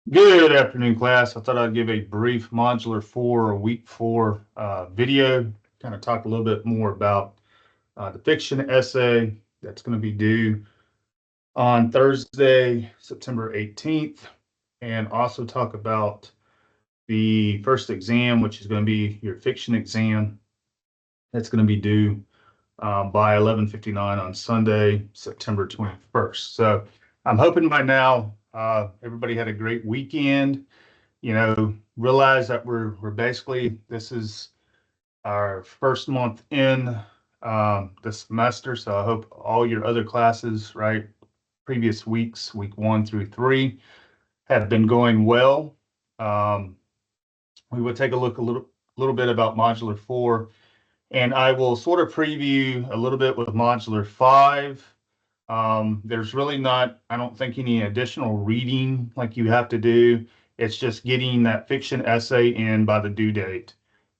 Good afternoon, class. I thought I'd give a brief Modular 4 or Week 4 video, kind of talk a little bit more about the fiction essay that's going to be due on Thursday, September 18th, and also talk about the first exam, which is going to be your fiction exam that's going to be due by 11:59 on Sunday, September 21st. So I'm hoping by now everybody had a great weekend. Realize that we're basically, this is our first month in the semester. So I hope all your other classes, right, previous weeks, week 1 through 3, have been going well. Um, we will take a look a little bit about Modular 4, and I will sort of preview a little bit with Modular 5. There's really not, I don't think, any additional reading like you have to do. It's just getting that fiction essay in by the due date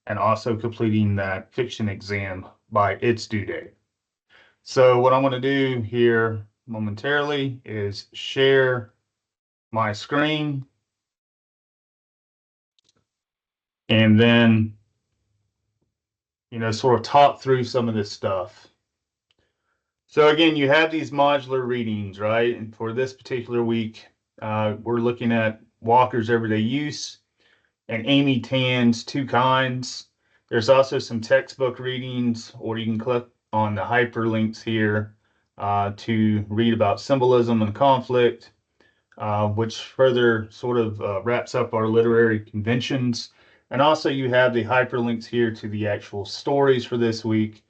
and also completing that fiction exam by its due date. So what I want to do here momentarily is share my screen and then, sort of talk through some of this stuff. So again, you have these modular readings, right? And for this particular week, we're looking at Walker's Everyday Use and Amy Tan's Two Kinds. There's also some textbook readings, or you can click on the hyperlinks here to read about symbolism and conflict, which further sort of wraps up our literary conventions. And also you have the hyperlinks here to the actual stories for this week.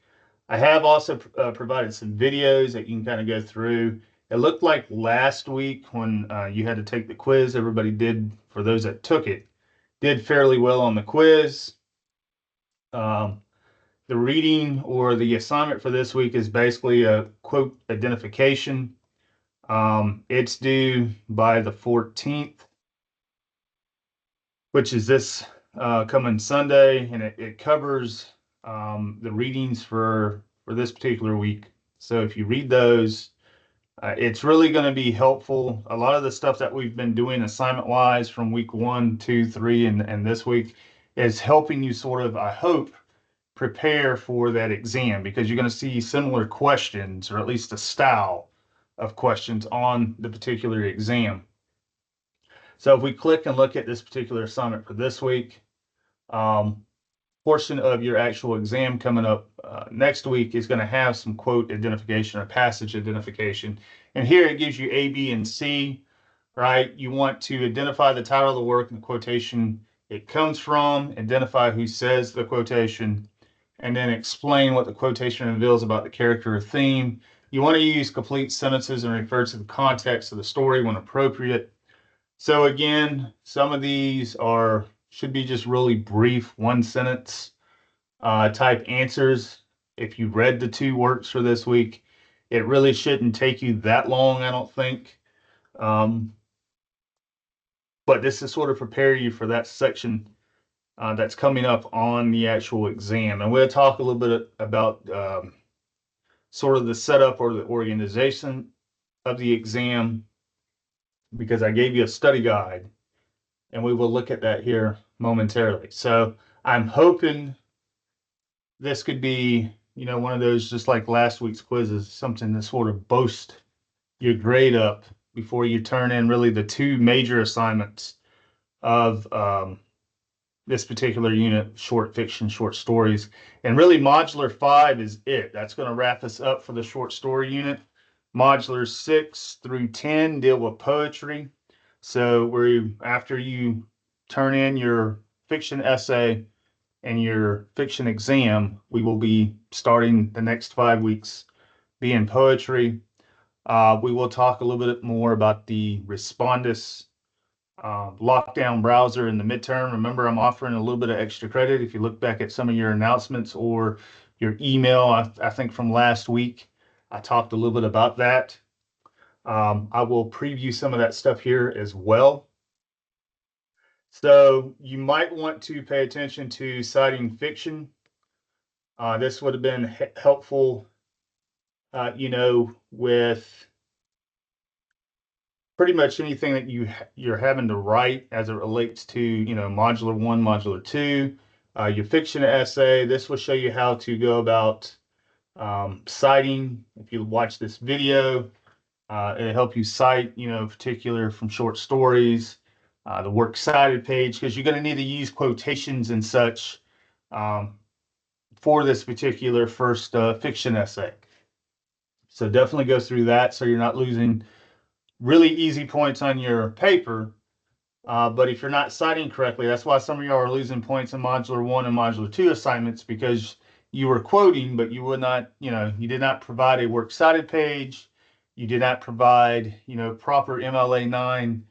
I have also provided some videos that you can kind of go through. It looked like last week when you had to take the quiz, everybody did, for those that took it, did fairly well on the quiz. Um, the reading or the assignment for this week is basically a quote identification. It's due by the 14th, which is this coming Sunday, and it covers the readings for this particular week. So if you read those, it's really going to be helpful. A lot of the stuff that we've been doing assignment wise from week 1, 2, 3, and this week is helping you sort of, I hope, prepare for that exam, because you're going to see similar questions, or at least a style of questions on the particular exam. So if we click and look at this particular assignment for this week, um, portion of your actual exam coming up next week is going to have some quote identification or passage identification. And here it gives you A, B, and C, right? You want to identify the title of the work and the quotation it comes from, identify who says the quotation, and then explain what the quotation reveals about the character or theme. You want to use complete sentences and refer to the context of the story when appropriate. So again, some of these should be just really brief, one sentence type answers. If you read the two works for this week, it really shouldn't take you that long, I don't think. Um, but this is sort of prepare you for that section that's coming up on the actual exam. And we'll talk a little bit about sort of the setup or the organization of the exam, because I gave you a study guide, and we will look at that here momentarily. So I'm hoping this could be, one of those, just like last week's quizzes, something to sort of boost your grade up before you turn in really the two major assignments of this particular unit, short fiction, short stories. And really, Modular 5 is it. That's going to wrap us up for the short story unit. Modulars 6 through 10 deal with poetry. So after you turn in your fiction essay and your fiction exam, we will be starting the next 5 weeks being poetry. We will talk a little bit more about the Respondus lockdown browser in the midterm. Remember, I'm offering a little bit of extra credit. If you look back at some of your announcements or your email, I think from last week, I talked a little bit about that. I will preview some of that stuff here as well. So you might want to pay attention to citing fiction. This would have been helpful, with pretty much anything that you're having to write as it relates to, modular 1, modular 2, your fiction essay. This will show you how to go about citing. If you watch this video, it'll help you cite, particular from short stories, the works cited page, because you're going to need to use quotations and such for this particular first fiction essay. So definitely go through that so you're not losing really easy points on your paper. But if you're not citing correctly, that's why some of y'all are losing points in modular 1 and modular 2 assignments, because you were quoting, but you would not, you did not provide a works cited page. You did not provide, proper MLA 9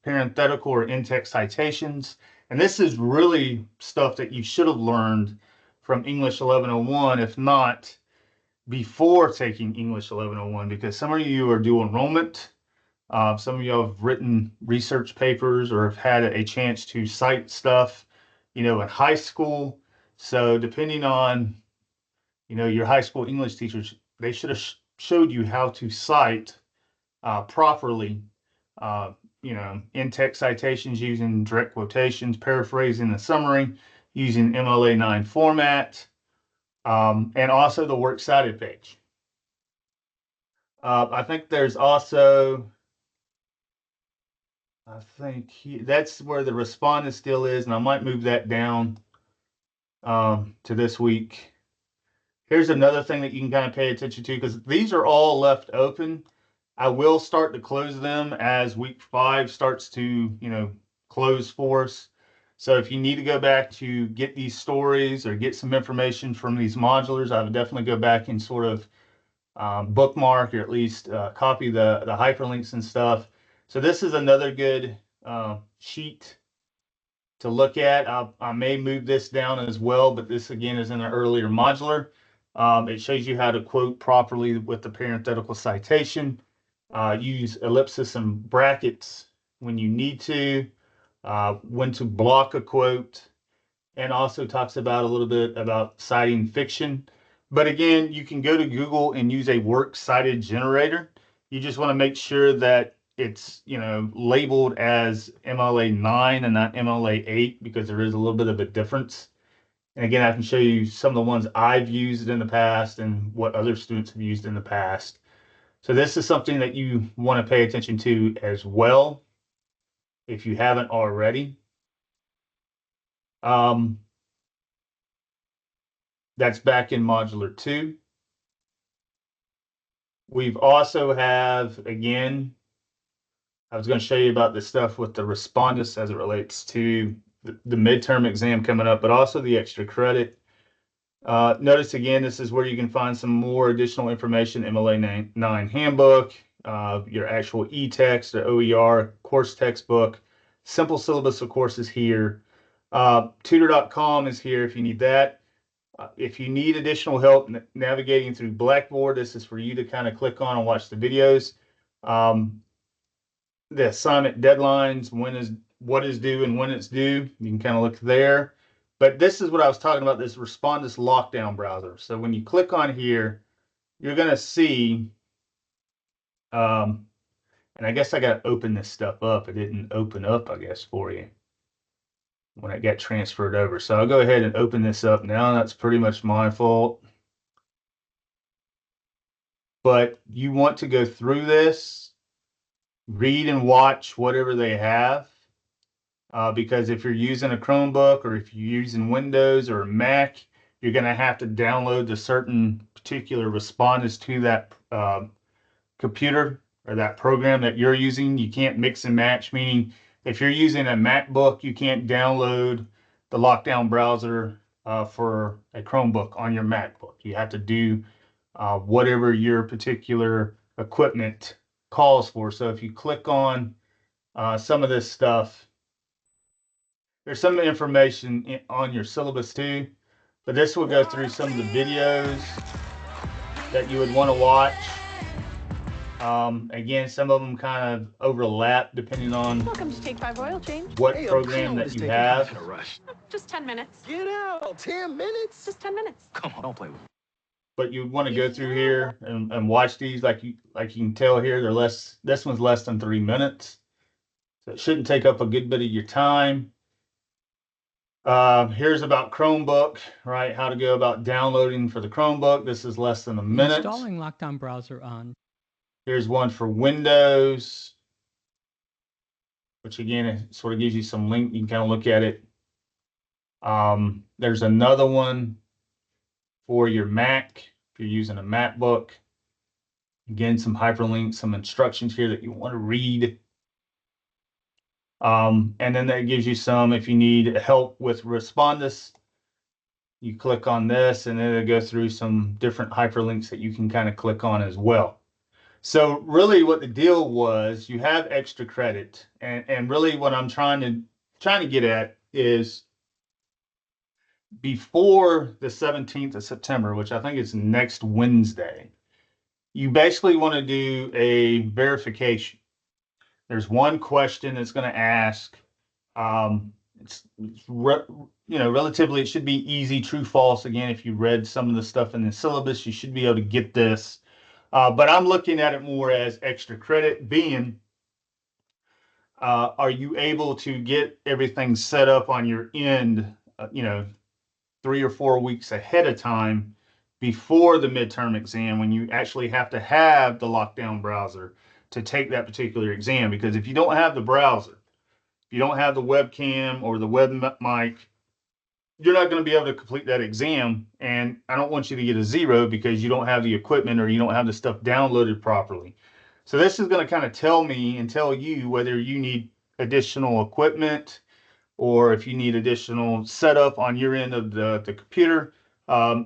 parenthetical or in-text citations. And this is really stuff that you should have learned from English 1101, if not before taking English 1101, because some of you are dual enrollment. Some of you have written research papers or have had a chance to cite stuff, in high school. So depending on, your high school English teachers, they should have showed you how to cite properly, in-text citations using direct quotations, paraphrasing the summary, using MLA 9 format, and also the works cited page. I think there's also, that's where the respondent still is, and I might move that down to this week. Here's another thing that you can kind of pay attention to, because these are all left open. I will start to close them as week 5 starts to, close for us. So if you need to go back to get these stories or get some information from these modulars, I would definitely go back and sort of bookmark, or at least copy the hyperlinks and stuff. So this is another good sheet to look at. I may move this down as well, but this again is in an earlier modular. It shows you how to quote properly with the parenthetical citation. Use ellipsis and brackets when you need to, when to block a quote, and also talks about a little bit about citing fiction. But again, you can go to Google and use a works cited generator. You just want to make sure that it's, labeled as MLA 9 and not MLA 8, because there is a little bit of a difference. And again, I can show you some of the ones I've used in the past and what other students have used in the past. So this is something that you want to pay attention to as well, if you haven't already. That's back in modular 2. We've also have, again, I was going to show you about this stuff with the respondents as it relates to the midterm exam coming up, but also the extra credit. Notice again, this is where you can find some more additional information: MLA 9 handbook, your actual e-text, the OER course textbook, simple syllabus of course is here. Tutor.com is here if you need that. If you need additional help navigating through Blackboard, this is for you to kind of click on and watch the videos. The assignment deadlines, what is due and when it's due, you can kind of look there. But this is what I was talking about, this Respondus lockdown browser. So when you click on here, you're going to see, and I guess I got to open this stuff up. It didn't open up, I guess, for you when it got transferred over. So I'll go ahead and open this up now. That's pretty much my fault. But you want to go through this, read and watch whatever they have. Because if you're using a Chromebook or if you're using Windows or a Mac, you're going to have to download the certain particular respondents to that computer or that program that you're using. You can't mix and match, meaning if you're using a MacBook, you can't download the lockdown browser for a Chromebook on your MacBook. You have to do whatever your particular equipment calls for. So if you click on some of this stuff, there's some information on your syllabus too, but this will go through some of the videos that you would want to watch. Again, some of them kind of overlap depending on Welcome to Take 5 oil change. what program that you have. Just 10 minutes. Get out! 10 minutes? Just 10 minutes. Come on, don't play with me. but you want to go through here and watch these. Like you can tell here, they're less. This one's less than 3 minutes, so it shouldn't take up a good bit of your time. Here's about Chromebook, right? How to go about downloading for the Chromebook. This is less than a minute. Installing Lockdown browser on. Here's one for Windows, which again, it sort of gives you some link. You can kind of look at it. There's another one for your Mac, if you're using a MacBook. Again, some hyperlinks, some instructions here that you want to read. And then that gives you some, if you need help with Respondus, you click on this and then it'll go through some different hyperlinks that you can kind of click on as well. So really what the deal was, you have extra credit, and really what I'm trying to get at is before the 17th of September, which I think is next Wednesday, you basically want to do a verification. There's one question that's going to ask. Relatively, it should be easy, true, false. Again, if you read some of the stuff in the syllabus, you should be able to get this. But I'm looking at it more as extra credit, being, are you able to get everything set up on your end, 3 or 4 weeks ahead of time before the midterm exam, when you actually have to have the lockdown browser to take that particular exam? Because if you don't have the browser, if you don't have the webcam or the web mic, you're not going to be able to complete that exam. And I don't want you to get a 0 because you don't have the equipment or you don't have the stuff downloaded properly. So this is going to kind of tell me and tell you whether you need additional equipment or if you need additional setup on your end of the computer.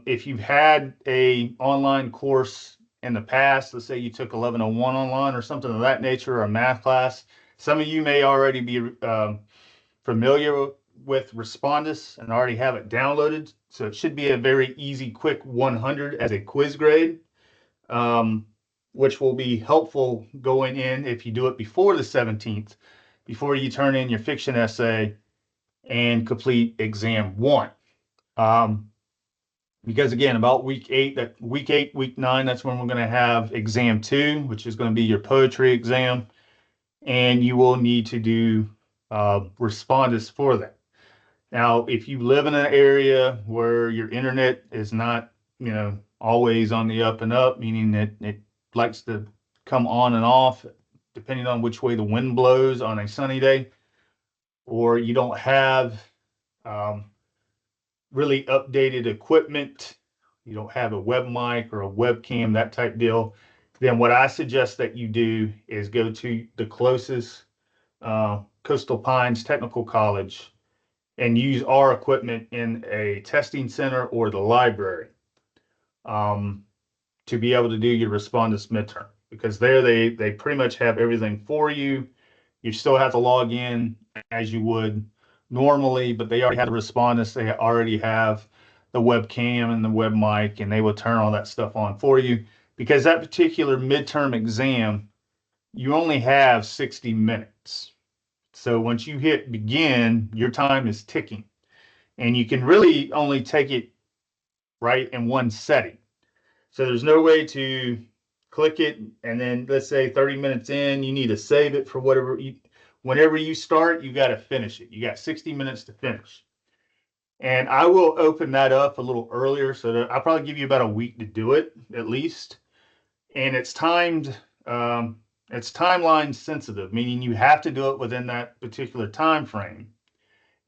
If you've had a online course in the past, let's say you took 1101 online or something of that nature, or a math class, some of you may already be familiar with Respondus and already have it downloaded. So it should be a very easy, quick 100 as a quiz grade, which will be helpful going in if you do it before the 17th, before you turn in your fiction essay and complete exam 1. Because again, about week 8, week 9, that's when we're going to have exam 2, which is going to be your poetry exam. And you will need to do Respondus for that. Now, if you live in an area where your internet is not, always on the up and up, meaning that it likes to come on and off, depending on which way the wind blows on a sunny day, or you don't have really updated equipment, you don't have a web mic or a webcam, that type deal, then what I suggest that you do is go to the closest Coastal Pines Technical College and use our equipment in a testing center or the library to be able to do your Respondus midterm. Because there they pretty much have everything for you. You still have to log in as you would normally, but they already have the Respondus. They already have the webcam and the web mic, and they will turn all that stuff on for you. Because that particular midterm exam, you only have 60 minutes. So once you hit begin, your time is ticking. And you can really only take it right in one setting. So there's no way to click it and then, let's say 30 minutes in, you need to save it for whenever you start, you got to finish it. You got 60 minutes to finish. And I will open that up a little earlier, so that I'll probably give you about a week to do it at least. And it's timed, it's timeline sensitive, meaning you have to do it within that particular time frame.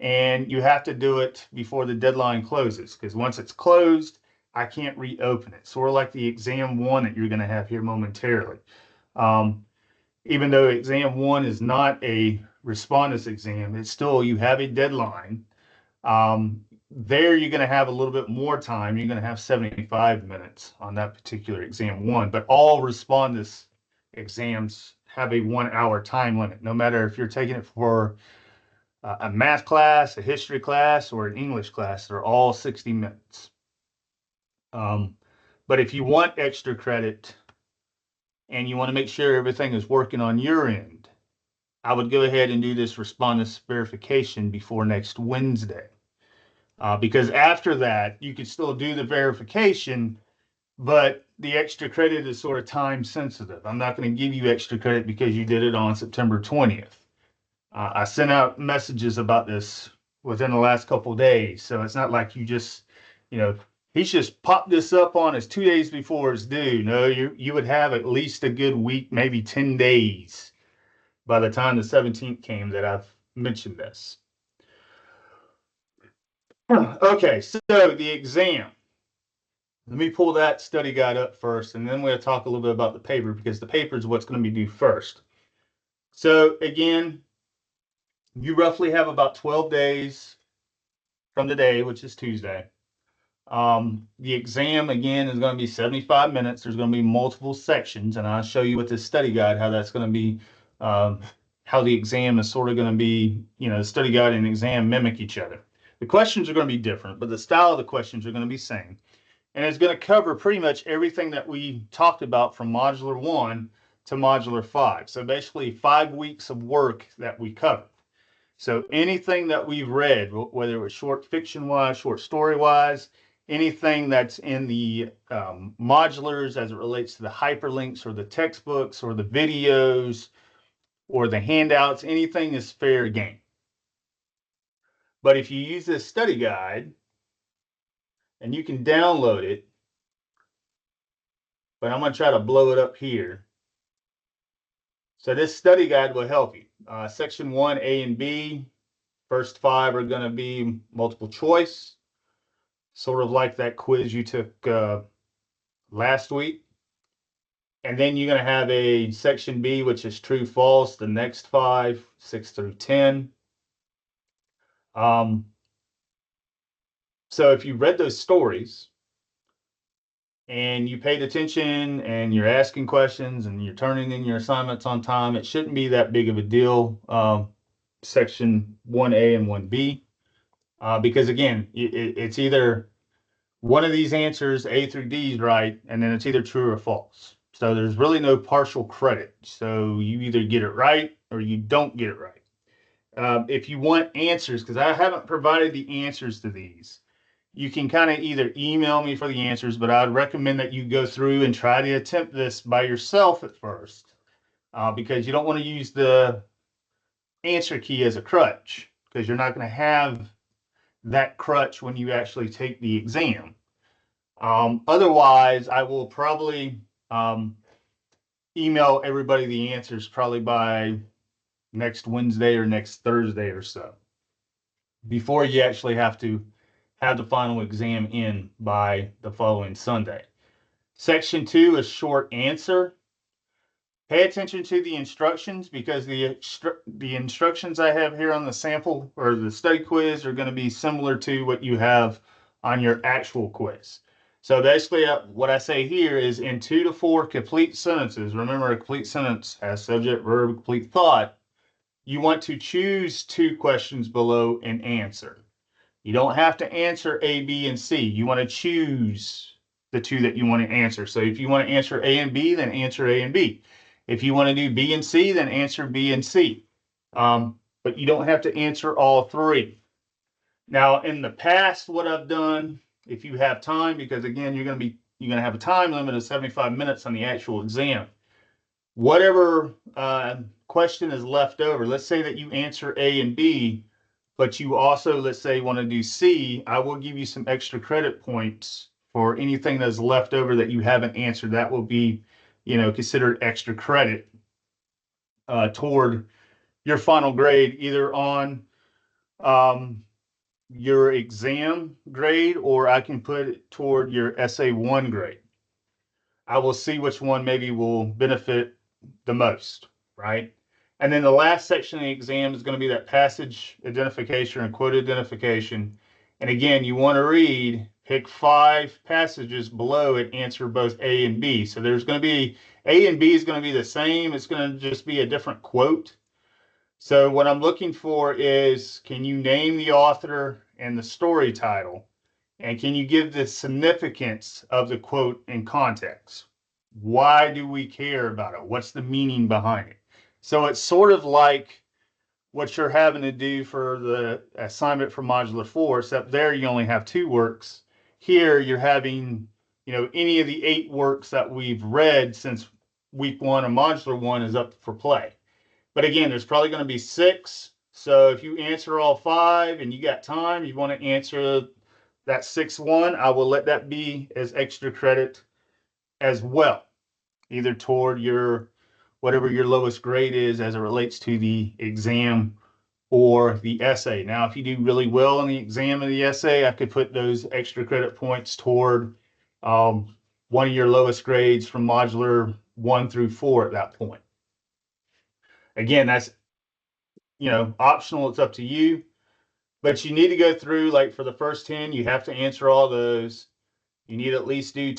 And you have to do it before the deadline closes, because once it's closed, I can't reopen it. Sort of like the exam 1 that you're going to have here momentarily. Even though exam 1 is not a Respondus exam, it's still, you have a deadline. There you're going to have a little bit more time. You're going to have 75 minutes on that particular exam 1, but all Respondus exams have a 1-hour time limit, no matter if you're taking it for a math class, a history class, or an English class. They're all 60 minutes. But if you want extra credit and you want to make sure everything is working on your end, I would go ahead and do this Respondus verification before next Wednesday. Because after that, you can still do the verification, but the extra credit is sort of time sensitive. I'm not going to give you extra credit because you did it on September 20th. I sent out messages about this within the last couple of days, so it's not like you just, you know, he's just popped this up on us 2 days before it's due. No, you would have at least a good week, maybe 10 days by the time the 17th came that I've mentioned this. Okay, so the exam. Let me pull that study guide up first, and then we'll talk a little bit about the paper because the paper is what's going to be due first. So again, you roughly have about 12 days from today, which is Tuesday. The exam again is going to be 75 minutes. There's going to be multiple sections, and I'll show you with this study guide how that's going to be, how the exam is sort of going to be, the study guide and exam mimic each other. The questions are going to be different, but the style of the questions are going to be same. And it's going to cover pretty much everything that we talked about from Modular 1 to Modular 5. So basically 5 weeks of work that we covered. So anything that we've read, whether it was short fiction-wise, short story-wise, anything that's in the modulars as it relates to the hyperlinks or the textbooks or the videos or the handouts, anything is fair game. But if you use this study guide, and you can download it, but I'm going to try to blow it up here. So this study guide will help you. Section 1, A and B, first 5 are going to be multiple choice, sort of like that quiz you took last week. And then you're going to have a section B, which is true, false, the next 5, 6 through 10. So if you read those stories and you paid attention and you're asking questions and you're turning in your assignments on time, it shouldn't be that big of a deal. Section 1A and 1B, because again, it's either one of these answers, A through D, is right, and then it's either true or false. So there's really no partial credit. So you either get it right or you don't get it right. If you want answers, because I haven't provided the answers to these, you can kind of either email me for the answers, but I'd recommend that you go through and try to attempt this by yourself at first, because you don't want to use the answer key as a crutch, because you're not going to have that crutch when you actually take the exam. Otherwise, I will probably email everybody the answers probably by next Wednesday or next Thursday or so, before you actually have to have the final exam in by the following Sunday. Section 2 is short answer. Pay attention to the instructions, because the instructions I have here on the sample or the study quiz are going to be similar to what you have on your actual quiz. So basically what I say here is in 2 to 4 complete sentences, remember a complete sentence has subject, verb, complete thought, you want to choose 2 questions below and answer. You don't have to answer A, B, and C. You want to choose the 2 that you want to answer. So if you want to answer A and B, then answer A and B. If you want to do B and C, then answer B and C. But you don't have to answer all 3. Now, in the past, what I've done, if you have time, because again, you're going to have a time limit of 75 minutes on the actual exam. Whatever question is left over, let's say that you answer A and B, but you also, let's say, want to do C, I will give you some extra credit points for anything that's left over that you haven't answered. That will be, considered extra credit toward your final grade, either on your exam grade, or I can put it toward your SA1 grade. I will see which one maybe will benefit the most, right? And then the last section of the exam is going to be that passage identification and quote identification. And again, you want to read, pick 5 passages below it, answer both A and B. So there's going to be, A and B is going to be the same. It's going to just be a different quote. So what I'm looking for is, can you name the author and the story title? And can you give the significance of the quote in context? Why do we care about it? What's the meaning behind it? So it's sort of like what you're having to do for the assignment for Modular 4, except there you only have 2 works. Here you're having any of the 8 works that we've read since week 1 of modular 1 is up for play. But again, there's probably going to be 6. So if you answer all 5 and you got time, you want to answer that 6th one, I will let that be as extra credit as well, either toward your whatever your lowest grade is as it relates to the exam or the essay. Now, if you do really well on the exam and the essay, I could put those extra credit points toward one of your lowest grades from modular 1 through 4 at that point. Again, that's optional. It's up to you, but you need to go through, like, for the first 10, you have to answer all those. You need to at least do